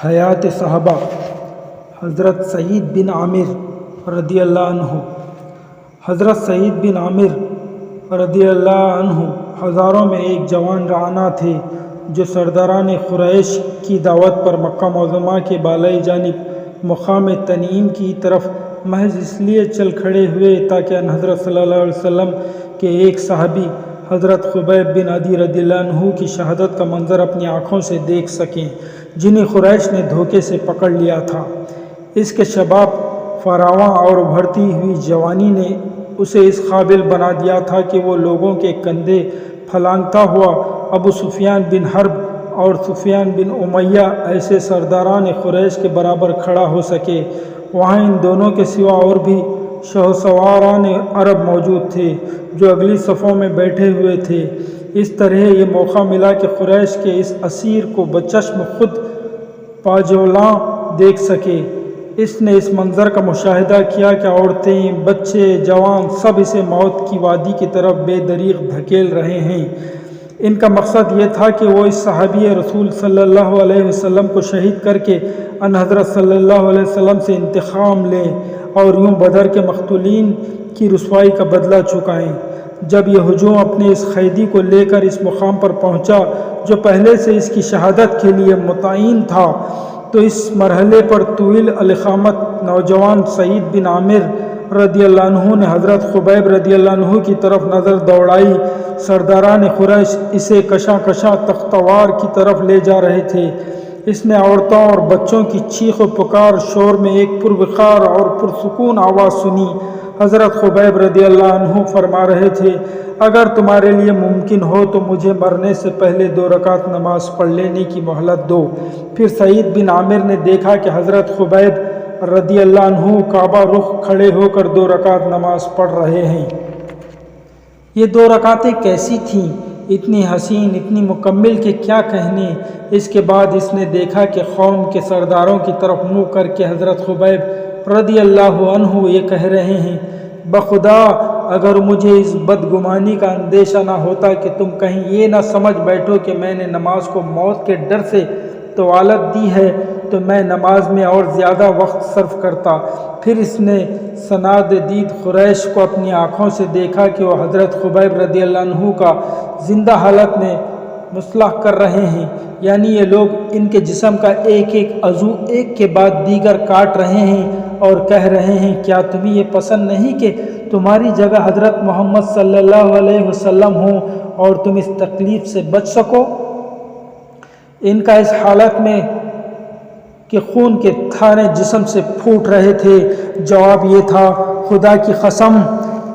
حیات صحابہ حضرت سعید بن عامر رضی اللہ عنہ۔ حضرت سعید بن عامر رضی اللہ عنہ ہزاروں میں ایک جوان رعنا تھے جو سرداران قریش کی دعوت پر مکہ معظمہ کے بالائی جانب مقام تنعیم کی طرف محض اس لیے چل کھڑے ہوئے تاکہ ان حضرت صلی اللہ علیہ وسلم کے ایک صحابی حضرت خبیب بن عدی رضی اللہ عنہ کی شہادت کا منظر اپنی آنکھوں سے دیکھ سکیں، جنہیں قریش نے دھوکے سے پکڑ لیا تھا۔ اس کے شباب فراواں اور ابھرتی ہوئی جوانی نے اسے اس قابل بنا دیا تھا کہ وہ لوگوں کے کندھے پھلانگتا ہوا ابو سفیان بن حرب اور سفیان بن امیہ ایسے سرداران قریش کے برابر کھڑا ہو سکے۔ وہاں ان دونوں کے سوا اور بھی شہسواران عرب موجود تھے جو اگلی صفوں میں بیٹھے ہوئے تھے۔ اس طرح یہ موقع ملا کہ قریش کے اس اسیر کو بچشم خود پاجولاں دیکھ سکے۔ اس نے اس منظر کا مشاہدہ کیا کہ عورتیں، بچے، جوان سب اسے موت کی وادی کی طرف بے دریغ دھکیل رہے ہیں۔ ان کا مقصد یہ تھا کہ وہ اس صحابی رسول صلی اللہ علیہ وسلم کو شہید کر کے ان حضرت صلی اللہ علیہ وسلم سے انتقام لیں اور یوں بدر کے مقتولین کی رسوائی کا بدلہ چکائیں۔ جب یہ ہجوم اپنے اس قیدی کو لے کر اس مقام پر پہنچا جو پہلے سے اس کی شہادت کے لیے متعین تھا، تو اس مرحلے پر طویل القامت نوجوان سعید بن عامر رضی اللہ عنہ نے حضرت خبیب رضی اللہ عنہ کی طرف نظر دوڑائی۔ سرداران قریش اسے کشاں کشاں تختوار کی طرف لے جا رہے تھے۔ اس نے عورتوں اور بچوں کی چیخ و پکار شور میں ایک پروقار اور پرسکون آواز سنی۔ حضرت خبیب رضی اللہ عنہ فرما رہے تھے، اگر تمہارے لیے ممکن ہو تو مجھے مرنے سے پہلے 2 رکعت نماز پڑھ لینے کی مہلت دو۔ پھر سعید بن عامر نے دیکھا کہ حضرت خبیب رضی اللہ عنہ کعبہ رخ کھڑے ہو کر 2 رکعت نماز پڑھ رہے ہیں۔ یہ 2 رکعتیں کیسی تھیں، اتنی حسین، اتنی مکمل کہ کیا کہنے۔ اس کے بعد اس نے دیکھا کہ قوم کے سرداروں کی طرف منہ کر کے حضرت خبیب رضی اللہ عنہ یہ کہہ رہے ہیں، بخدا اگر مجھے اس بدگمانی کا اندیشہ نہ ہوتا کہ تم کہیں یہ نہ سمجھ بیٹھو کہ میں نے نماز کو موت کے ڈر سے طوالت دی ہے تو میں نماز میں اور زیادہ وقت صرف کرتا۔ پھر اس نے سناد دید قریش کو اپنی آنکھوں سے دیکھا کہ وہ حضرت خبیب رضی اللہ عنہ کا زندہ حالت میں مصلح کر رہے ہیں، یعنی یہ لوگ ان کے جسم کا ایک ایک عضو ایک کے بعد دیگر کاٹ رہے ہیں اور کہہ رہے ہیں، کیا تمہیں یہ پسند نہیں کہ تمہاری جگہ حضرت محمد صلی اللہ علیہ وسلم ہوں اور تم اس تکلیف سے بچ سکو؟ ان کا اس حالت میں کہ خون کے تھارے جسم سے پھوٹ رہے تھے جواب یہ تھا، خدا کی قسم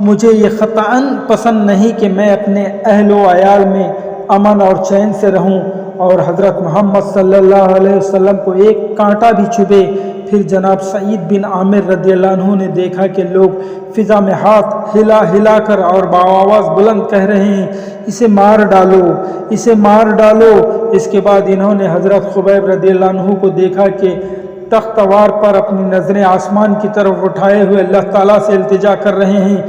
مجھے یہ قطعاً پسند نہیں کہ میں اپنے اہل و عیال میں امن اور چین سے رہوں اور حضرت محمد صلی اللہ علیہ وسلم کو ایک کانٹا بھی چبھے۔ پھر جناب سعید بن عامر رضی اللہ عنہ نے دیکھا کہ لوگ فضا میں ہاتھ ہلا ہلا کر اور بآواز بلند کہہ رہے ہیں، اسے مار ڈالو، اسے مار ڈالو۔ اس کے بعد انہوں نے حضرت خبیب رضی اللہ عنہ کو دیکھا کہ تختوار پر اپنی نظریں آسمان کی طرف اٹھائے ہوئے اللہ تعالیٰ سے التجا کر رہے ہیں،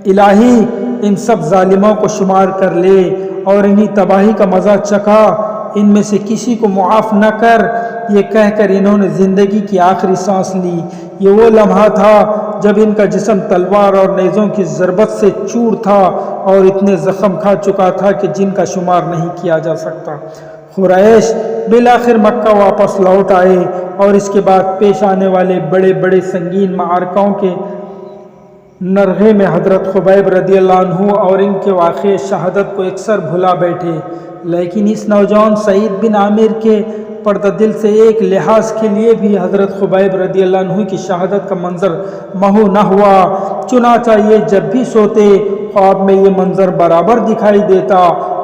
الہی ان سب ظالموں کو شمار کر لے اور انہی تباہی کا مزہ چکھا، ان میں سے کسی کو معاف نہ کر۔ یہ کہہ کر انہوں نے زندگی کی آخری سانس لی۔ یہ وہ لمحہ تھا جب ان کا جسم تلوار اور نیزوں کی ضربت سے چور تھا اور اتنے زخم کھا چکا تھا کہ جن کا شمار نہیں کیا جا سکتا۔ قریش بالآخر مکہ واپس لوٹ آئے اور اس کے بعد پیش آنے والے بڑے بڑے سنگین معرکوں کے نرغے میں حضرت خبیب رضی اللہ عنہ اور ان کے واقع شہادت کو اکثر بھلا بیٹھے، لیکن اس نوجوان سعید بن عامر کے پردہ دل سے ایک لحاظ کے لیے بھی حضرت خبیب رضی اللہ عنہ کی شہادت کا منظر محو نہ ہوا۔ چنانچہ یہ جب بھی سوتے خواب میں یہ منظر برابر دکھائی دیتا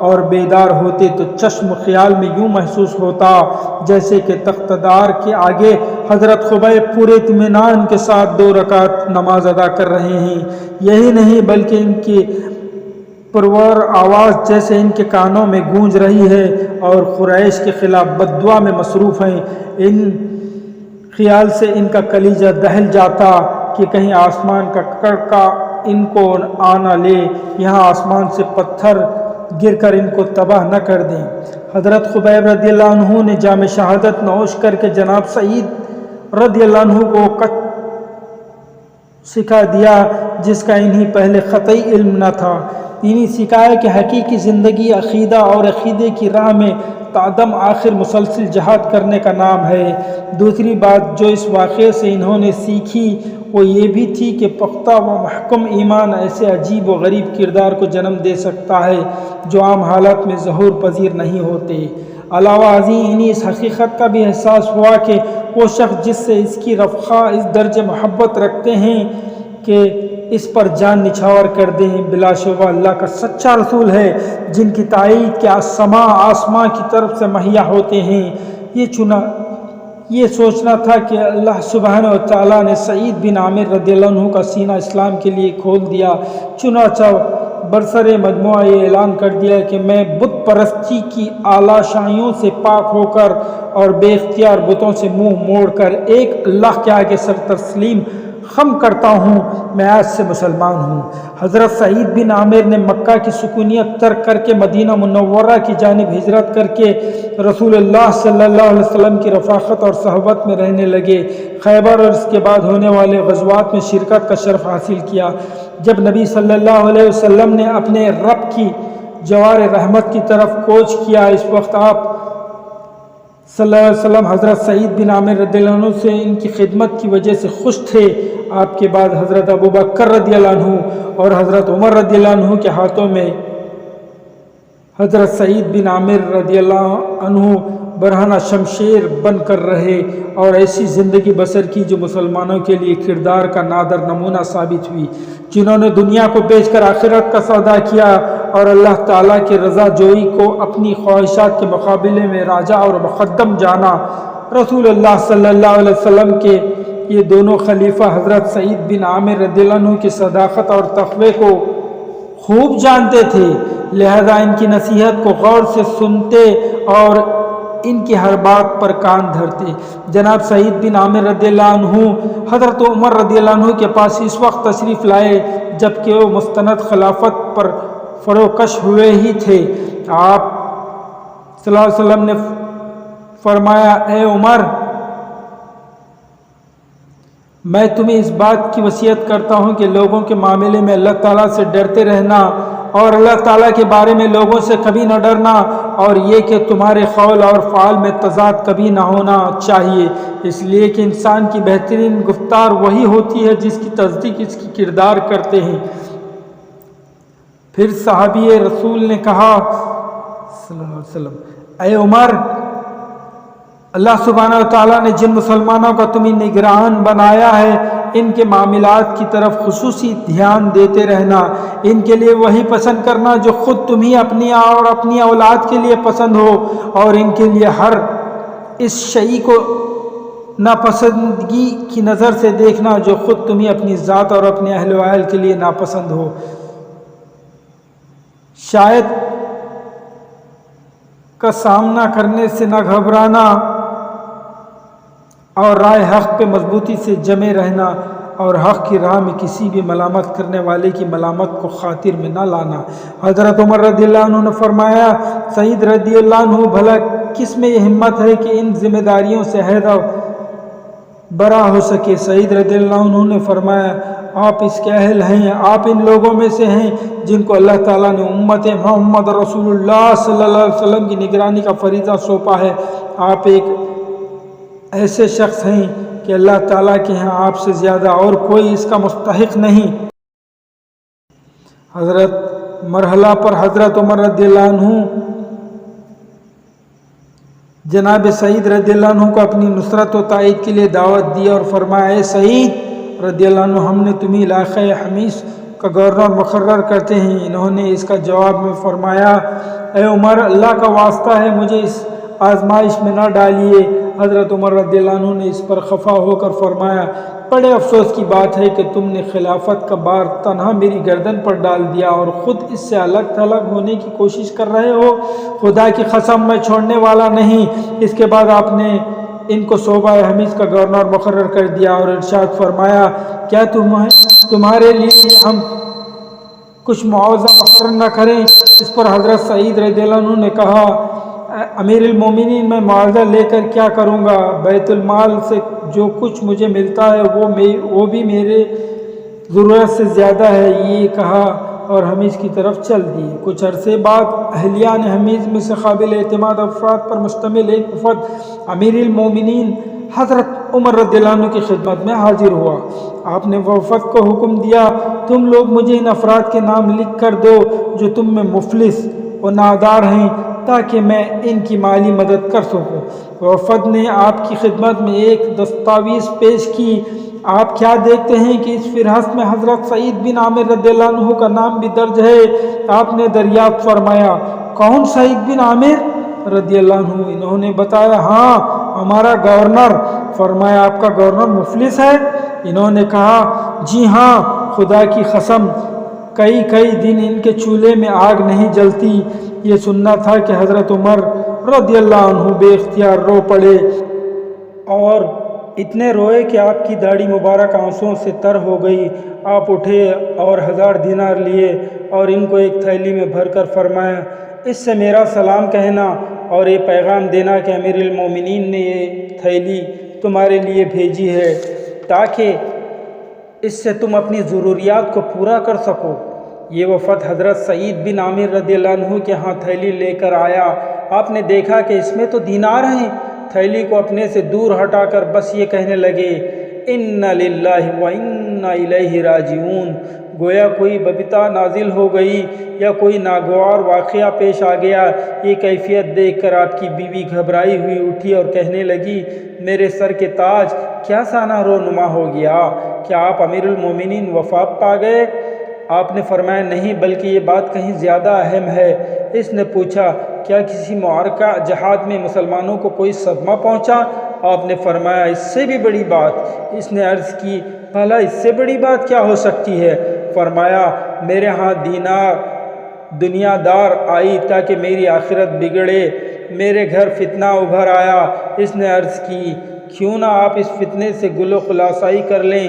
اور بیدار ہوتے تو چشم خیال میں یوں محسوس ہوتا جیسے کہ تختدار کے آگے حضرت خبیب پورے اطمینان کے ساتھ 2 رکعت نماز ادا کر رہے ہیں۔ یہی نہیں بلکہ ان کی پرور آواز جیسے ان کے کانوں میں گونج رہی ہے اور قریش کے خلاف بددعا میں مصروف ہیں۔ ان خیال سے ان کا کلیجہ دہل جاتا کہ کہیں آسمان کا کڑکا ان کو آ نہ لے، یہاں آسمان سے پتھر گر کر ان کو تباہ نہ کر دیں۔ حضرت خبیب رضی اللہ عنہ نے جام شہادت نوش کر کے جناب سعید رضی اللہ عنہ کو سکھا دیا، جس کا انہیں پہلے قطعی علم نہ تھا۔ انہیں سکھایا کہ حقیقی زندگی عقیدہ اور عقیدے کی راہ میں تعدم آخر مسلسل جہاد کرنے کا نام ہے۔ دوسری بات جو اس واقعے سے انہوں نے سیکھی وہ یہ بھی تھی کہ پختہ و محکم ایمان ایسے عجیب و غریب کردار کو جنم دے سکتا ہے جو عام حالات میں ظہور پذیر نہیں ہوتے۔ علاوہ ازیں انہیں اس حقیقت کا بھی احساس ہوا کہ وہ شخص جس سے اس کی رفقا اس درجے محبت رکھتے ہیں کہ اس پر جان نچھاور کر دیں، بلا شبہ اللہ کا سچا رسول ہے، جن کی تائید کے آسماں کی طرف سے مہیا ہوتے ہیں۔ یہ سوچنا تھا کہ اللہ سبحانہ و تعالیٰ نے سعید بن عامر رضی اللہ عنہ کا سینہ اسلام کے لیے کھول دیا۔ چنانچہ برسر مجموعہ یہ اعلان کر دیا کہ میں بت پرستی کی اعلیٰ شائیوں سے پاک ہو کر اور بے اختیار بتوں سے منہ موڑ کر ایک اللہ کے آگے سر تسلیم خم کرتا ہوں، میں آج سے مسلمان ہوں۔ حضرت سعید بن عامر نے مکہ کی سکونیت ترک کر کے مدینہ منورہ کی جانب ہجرت کر کے رسول اللہ صلی اللہ علیہ وسلم کی رفاقت اور صحبت میں رہنے لگے۔ خیبر اور اس کے بعد ہونے والے غزوات میں شرکت کا شرف حاصل کیا۔ جب نبی صلی اللہ علیہ وسلم نے اپنے رب کی جوار رحمت کی طرف کوچ کیا، اس وقت آپ صلی اللہ علیہ وسلم حضرت سعید بن عامر رضی اللہ عنہ سے ان کی خدمت کی وجہ سے خوش تھے۔ آپ کے بعد حضرت ابوبکر رضی اللہ عنہ اور حضرت عمر رضی اللہ عنہ کے ہاتھوں میں حضرت سعید بن عامر رضی اللہ عنہ برہنہ شمشیر بن کر رہے اور ایسی زندگی بسر کی جو مسلمانوں کے لیے کردار کا نادر نمونہ ثابت ہوئی، جنہوں نے دنیا کو بیچ کر آخرت کا سودا کیا اور اللہ تعالیٰ کی رضا جوئی کو اپنی خواہشات کے مقابلے میں راجہ اور مقدم جانا۔ رسول اللہ صلی اللہ علیہ وسلم کے یہ دونوں خلیفہ حضرت سعید بن عامر رضی اللہ عنہ کی صداقت اور تقوی کو خوب جانتے تھے، لہذا ان کی نصیحت کو غور سے سنتے اور ان کی ہر بات پر کان دھرتے۔ جناب سعید بن عامر رضی اللہ عنہ حضرت عمر رضی اللہ عنہ کے پاس اس وقت تشریف لائے جب کہ وہ مستند خلافت پر فروکش ہوئے ہی تھے۔ آپ صلی اللہ علیہ وسلم نے فرمایا، اے عمر، میں تمہیں اس بات کی وصیت کرتا ہوں کہ لوگوں کے معاملے میں اللہ تعالیٰ سے ڈرتے رہنا اور اللہ تعالیٰ کے بارے میں لوگوں سے کبھی نہ ڈرنا، اور یہ کہ تمہارے قول اور فعل میں تضاد کبھی نہ ہونا چاہیے، اس لیے کہ انسان کی بہترین گفتار وہی ہوتی ہے جس کی تصدیق اس کی کردار کرتے ہیں۔ پھر صحابی رسول نے کہا صلی اللہ علیہ وسلم، اے عمر، اللہ سبحانہ و تعالیٰ نے جن مسلمانوں کا تمہیں نگران بنایا ہے ان کے معاملات کی طرف خصوصی دھیان دیتے رہنا، ان کے لیے وہی پسند کرنا جو خود تمہیں اپنی اور اپنی اولاد کے لیے پسند ہو، اور ان کے لیے ہر اس شیء کو ناپسندگی کی نظر سے دیکھنا جو خود تمہیں اپنی ذات اور اپنے اہل و عیال کے لیے ناپسند ہو۔ شاید کا سامنا کرنے سے نہ گھبرانا اور رائے حق پہ مضبوطی سے جمے رہنا، اور حق کی راہ میں کسی بھی ملامت کرنے والے کی ملامت کو خاطر میں نہ لانا۔ حضرت عمر رضی اللہ عنہ نے فرمایا، سعید رضی اللہ عنہ، بھلا کس میں یہ ہمت ہے کہ ان ذمہ داریوں سے عہدہ برا ہو سکے؟ سعید رضی اللہ عنہ نے فرمایا، آپ اس کے اہل ہیں، آپ ان لوگوں میں سے ہیں جن کو اللہ تعالیٰ نے امت محمد رسول اللہ صلی اللہ علیہ وسلم کی نگرانی کا فریضہ سونپا ہے۔ آپ ایک ایسے شخص ہیں کہ اللہ تعالیٰ کے ہاں آپ سے زیادہ اور کوئی اس کا مستحق نہیں۔ حضرت مرحلہ پر حضرت عمر رضی اللہ عنہ جناب سعید رضی اللہ عنہ کو اپنی نصرت و تائید کے لیے دعوت دی اور فرمایا، اے سعید رضی اللہ عنہ، ہم نے تمہیں علاقہ حمیص کا گورنر مقرر کرتے ہیں۔ انہوں نے اس کا جواب میں فرمایا، اے عمر، اللہ کا واسطہ ہے مجھے اس آزمائش میں نہ ڈالیے۔ حضرت عمر رضی اللہ عنہ نے اس پر خفا ہو کر فرمایا، بڑے افسوس کی بات ہے کہ تم نے خلافت کا بار تنہا میری گردن پر ڈال دیا اور خود اس سے الگ تھلگ ہونے کی کوشش کر رہے ہو۔ خدا کی قسم، میں چھوڑنے والا نہیں۔ اس کے بعد آپ نے ان کو صوبہ حمیص کا گورنر مقرر کر دیا اور ارشاد فرمایا، کیا تمہارے لیے ہم کچھ معاوضہ مقرر نہ کریں؟ اس پر حضرت سعید رضی اللہ عنہ نے کہا، امیر المومنین میں معاوضہ لے کر کیا کروں گا؟ بیت المال سے جو کچھ مجھے ملتا ہے وہ بھی میرے ضرورت سے زیادہ ہے، یہ کہا اور حمیز کی طرف چل دی۔ کچھ عرصے بعد اہلیان حمیز میں سے قابل اعتماد افراد پر مشتمل ایک وفد امیر المومنین حضرت عمر رضی اللہ عنہ کی خدمت میں حاضر ہوا۔ آپ نے وفد کو حکم دیا، تم لوگ مجھے ان افراد کے نام لکھ کر دو جو تم میں مفلس و نادار ہیں، تاکہ میں ان کی مالی مدد کر سکوں۔ وفد نے آپ کی خدمت میں ایک دستاویز پیش کی۔ آپ کیا دیکھتے ہیں کہ اس فہرست میں حضرت سعید بن عامر رضی اللہ عنہ کا نام بھی درج ہے؟ آپ نے دریافت فرمایا، کون سعید بن عامر رضی اللہ عنہ؟ انہوں نے بتایا، ہاں ہمارا گورنر۔ فرمایا، آپ کا گورنر مفلس ہے؟ انہوں نے کہا، جی ہاں، خدا کی قسم کئی دن ان کے چولہے میں آگ نہیں جلتی۔ یہ سننا تھا کہ حضرت عمر رضی اللہ عنہ بے اختیار رو پڑے اور اتنے روئے کہ آپ کی داڑھی مبارک آنسوؤں سے تر ہو گئی۔ آپ اٹھے اور 1000 دینار لیے اور ان کو ایک تھیلی میں بھر کر فرمایا، اس سے میرا سلام کہنا اور یہ پیغام دینا کہ امیر المومنین نے یہ تھیلی تمہارے لیے بھیجی ہے تاکہ اس سے تم اپنی ضروریات کو پورا کر سکو۔ یہ وفد حضرت سعید بن عامر رضی اللہ عنہ کے ہاں تھیلی لے کر آیا۔ آپ نے دیکھا کہ اس میں تو دینار ہیں۔ تھیلی کو اپنے سے دور ہٹا کر بس یہ کہنے لگے، اِنَّ لِلَّهِ وَإِنَّا إِلَيْهِ راجعون۔ گویا کوئی ببتا نازل ہو گئی یا کوئی ناگوار واقعہ پیش آ گیا۔ یہ کیفیت دیکھ کر آپ کی بیوی گھبرائی ہوئی اٹھی اور کہنے لگی، میرے سر کے تاج، کیا سانہ رونما ہو گیا؟ کیا آپ امیر المومنین وفات پا گئے؟ آپ نے فرمایا، نہیں، بلکہ یہ بات کہیں زیادہ اہم ہے۔ اس نے پوچھا، کیا کسی معرکہ جہاد میں مسلمانوں کو کوئی صدمہ پہنچا؟ آپ نے فرمایا، اس سے بھی بڑی بات۔ اس نے عرض کی، بھلا اس سے بڑی بات کیا ہو سکتی ہے؟ فرمایا، میرے ہاں دنیا دار آئی تاکہ میری آخرت بگڑے، میرے گھر فتنہ ابھر آیا۔ اس نے عرض کی، کیوں نہ آپ اس فتنے سے گل و خلاصائی کر لیں؟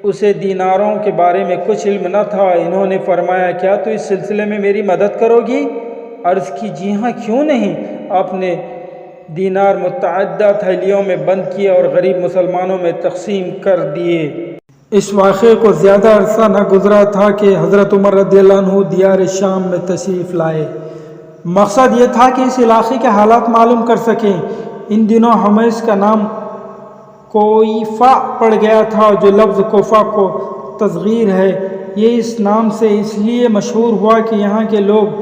اسے دیناروں کے بارے میں کچھ علم نہ تھا۔ انہوں نے فرمایا، کیا تو اس سلسلے میں میری مدد کرو گی؟ عرض کی، جی ہاں، کیوں نہیں۔ آپ نے دینار متعددہ تھیلیوں میں بند کیے اور غریب مسلمانوں میں تقسیم کر دیے۔ اس واقعے کو زیادہ عرصہ نہ گزرا تھا کہ حضرت عمر رضی اللہ عنہ دیار شام میں تشریف لائے۔ مقصد یہ تھا کہ اس علاقے کے حالات معلوم کر سکیں۔ ان دنوں حمیس کا نام کوئفہ پڑ گیا تھا، جو لفظ کوفہ کو تصغیر ہے۔ یہ اس نام سے اس لیے مشہور ہوا کہ یہاں کے لوگ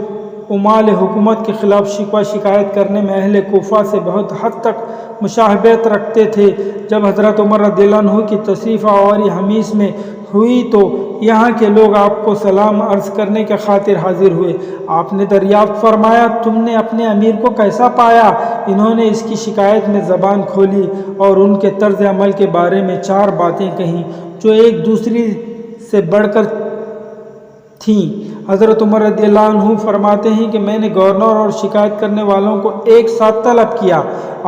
عمال حکومت کے خلاف شکوہ شکایت کرنے میں اہل کوفہ سے بہت حد تک مشابہت رکھتے تھے۔ جب حضرت عمر رضی اللہ عنہ کی تشریف آوری حمیس میں ہوئی تو یہاں کے لوگ آپ کو سلام عرض کرنے کے خاطر حاضر ہوئے۔ آپ نے دریافت فرمایا، تم نے اپنے امیر کو کیسا پایا؟ انہوں نے اس کی شکایت میں زبان کھولی اور ان کے طرز عمل کے بارے میں 4 باتیں کہیں جو ایک دوسری سے بڑھ کر تھیں۔ حضرت عمر رضی اللہ عنہ فرماتے ہیں کہ میں نے گورنر اور شکایت کرنے والوں کو ایک ساتھ طلب کیا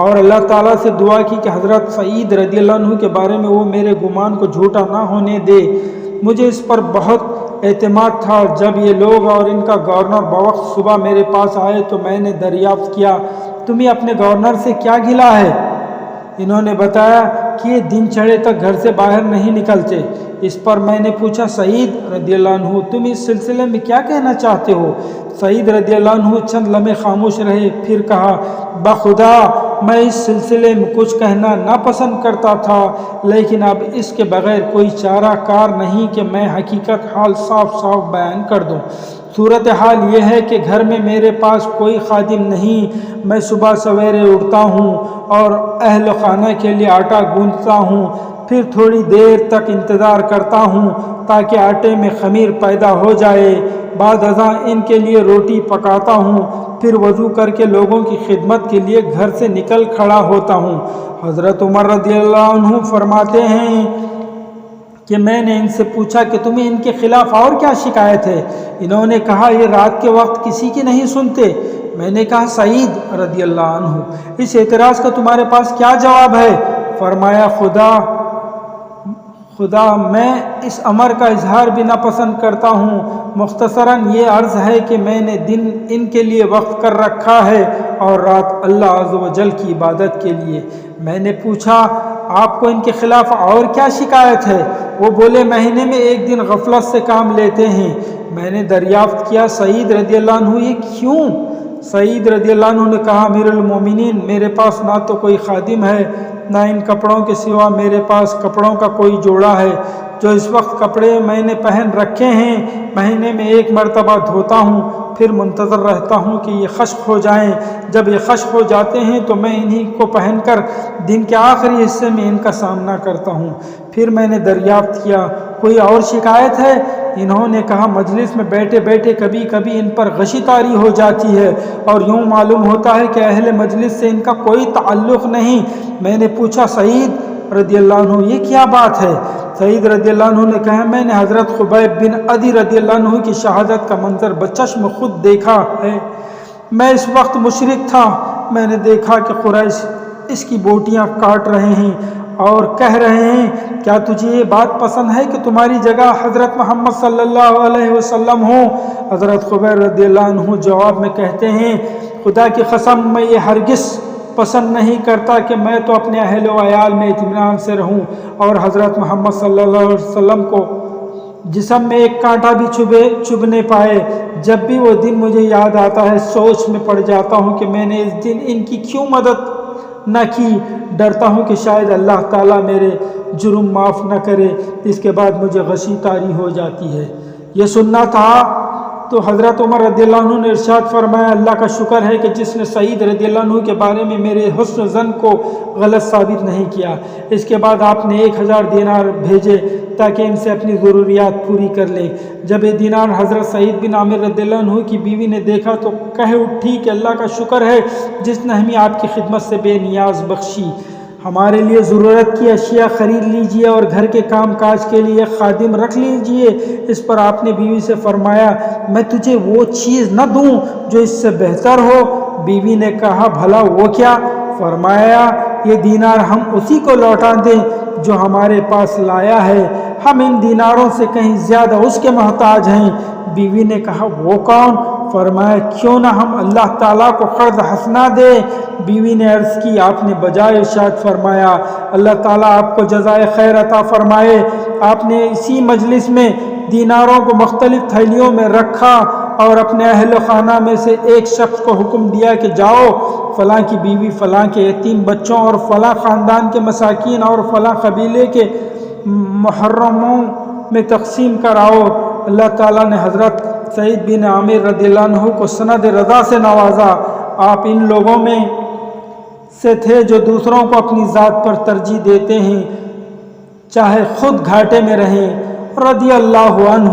اور اللہ تعالیٰ سے دعا کی کہ حضرت سعید رضی اللہ عنہ کے بارے میں وہ میرے گمان کو جھوٹا نہ ہونے دے۔ مجھے اس پر بہت اعتماد تھا۔ جب یہ لوگ اور ان کا گورنر بوقت صبح میرے پاس آئے تو میں نے دریافت کیا، تمہیں اپنے گورنر سے کیا گلہ ہے؟ انہوں نے بتایا کہ یہ دن چڑھے تک گھر سے باہر نہیں نکلتے۔ اس پر میں نے پوچھا، سعید رضی اللہ عنہ، تم اس سلسلے میں کیا کہنا چاہتے ہو؟ سعید رضی اللہ عنہ چند لمحے خاموش رہے، پھر کہا، بخدا میں اس سلسلے میں کچھ کہنا ناپسند کرتا تھا، لیکن اب اس کے بغیر کوئی چارہ کار نہیں کہ میں حقیقت حال صاف صاف بیان کر دوں۔ صورتحال یہ ہے کہ گھر میں میرے پاس کوئی خادم نہیں۔ میں صبح سویرے اٹھتا ہوں اور اہل خانہ کے لیے آٹا گوندھتا ہوں، پھر تھوڑی دیر تک انتظار کرتا ہوں تاکہ آٹے میں خمیر پیدا ہو جائے۔ بعد ازاں ان کے لیے روٹی پکاتا ہوں، پھر وضو کر کے لوگوں کی خدمت کے لیے گھر سے نکل کھڑا ہوتا ہوں۔ حضرت عمر رضی اللہ عنہ فرماتے ہیں کہ میں نے ان سے پوچھا کہ تمہیں ان کے خلاف اور کیا شکایت ہے؟ انہوں نے کہا، یہ رات کے وقت کسی کی نہیں سنتے۔ میں نے کہا، سعید رضی اللہ عنہ، اس اعتراض کا تمہارے پاس کیا جواب ہے؟ فرمایا، خدا میں اس امر کا اظہار بھی ناپسند کرتا ہوں۔ مختصراً یہ عرض ہے کہ میں نے دن ان کے لیے وقف کر رکھا ہے اور رات اللہ عز و جل کی عبادت کے لیے۔ میں نے پوچھا آپ کو ان کے خلاف اور کیا شکایت ہے؟ وہ بولے مہینے میں ایک دن غفلت سے کام لیتے ہیں۔ میں نے دریافت کیا سعید رضی اللہ عنہ یہ کیوں؟ سعید رضی اللہ عنہ نے کہا امیر المومنین میرے پاس نہ تو کوئی خادم ہے نہ ان کپڑوں کے سوا میرے پاس کپڑوں کا کوئی جوڑا ہے۔ جو اس وقت کپڑے میں نے پہن رکھے ہیں مہینے میں ایک مرتبہ دھوتا ہوں، پھر منتظر رہتا ہوں کہ یہ خشک ہو جائیں۔ جب یہ خشک ہو جاتے ہیں تو میں انہی کو پہن کر دن کے آخری حصے میں ان کا سامنا کرتا ہوں۔ پھر میں نے دریافت کیا کوئی اور شکایت ہے؟ انہوں نے کہا مجلس میں بیٹھے بیٹھے کبھی کبھی ان پر غشی طاری ہو جاتی ہے اور یوں معلوم ہوتا ہے کہ اہل مجلس سے ان کا کوئی تعلق نہیں۔ میں نے پوچھا سعید رضی اللہ عنہ یہ کیا بات ہے؟ سعید رضی اللہ عنہ نے کہا میں نے حضرت خبیب بن عدی رضی اللہ عنہ کی شہادت کا منظر بچشم خود دیکھا ہے۔ میں اس وقت مشرک تھا۔ میں نے دیکھا کہ قریش اس کی بوٹیاں کاٹ رہے ہیں اور کہہ رہے ہیں کیا تجھے یہ بات پسند ہے کہ تمہاری جگہ حضرت محمد صلی اللہ علیہ وسلم ہو؟ حضرت خبیب رضی اللہ عنہ جواب میں کہتے ہیں خدا کی قسم میں یہ ہرگز پسند نہیں کرتا کہ میں تو اپنے اہل و عیال میں اطمینان سے رہوں اور حضرت محمد صلی اللہ علیہ وسلم کو جسم میں ایک کانٹا بھی چبھنے پائے۔ جب بھی وہ دن مجھے یاد آتا ہے سوچ میں پڑ جاتا ہوں کہ میں نے اس دن ان کی کیوں مدد نہ کی۔ ڈرتا ہوں کہ شاید اللہ تعالیٰ میرے جرم معاف نہ کرے۔ اس کے بعد مجھے غشی طاری ہو جاتی ہے۔ یہ سننا تھا تو حضرت عمر رضی اللہ عنہ نے ارشاد فرمایا اللہ کا شکر ہے کہ جس نے سعید رضی اللہ عنہ کے بارے میں میرے حسن ظن کو غلط ثابت نہیں کیا۔ اس کے بعد آپ نے 1000 دینار بھیجے تاکہ ان سے اپنی ضروریات پوری کر لیں۔ جب یہ دینار حضرت سعید بن عامر رضی اللہ عنہ کی بیوی نے دیکھا تو کہہ اٹھی کہ اللہ کا شکر ہے جس نے ہمیں آپ کی خدمت سے بے نیاز بخشی۔ ہمارے لیے ضرورت کی اشیاء خرید لیجئے اور گھر کے کام کاج کے لیے خادم رکھ لیجئے۔ اس پر آپ نے بیوی سے فرمایا میں تجھے وہ چیز نہ دوں جو اس سے بہتر ہو؟ بیوی نے کہا بھلا وہ کیا؟ فرمایا یہ دینار ہم اسی کو لوٹا دیں جو ہمارے پاس لایا ہے، ہم ان دیناروں سے کہیں زیادہ اس کے محتاج ہیں۔ بیوی نے کہا وہ کون؟ فرمایا کیوں نہ ہم اللہ تعالیٰ کو قرض حسنہ دے؟ بیوی نے عرض کی آپ نے بجائے ارشاد فرمایا اللہ تعالیٰ آپ کو جزائے خیر عطا فرمائے۔ آپ نے اسی مجلس میں دیناروں کو مختلف تھیلیوں میں رکھا اور اپنے اہل خانہ میں سے ایک شخص کو حکم دیا کہ جاؤ فلاں کی بیوی فلاں کے یتیم بچوں اور فلاں خاندان کے مساکین اور فلاں قبیلے کے محرموں میں تقسیم کراؤ۔ اللہ تعالیٰ نے حضرت سعید بن عامر رضی اللہ عنہ کو سند رضا سے نوازا۔ آپ ان لوگوں میں سے تھے جو دوسروں کو اپنی ذات پر ترجیح دیتے ہیں چاہے خود گھاٹے میں رہیں۔ رضی اللہ عنہ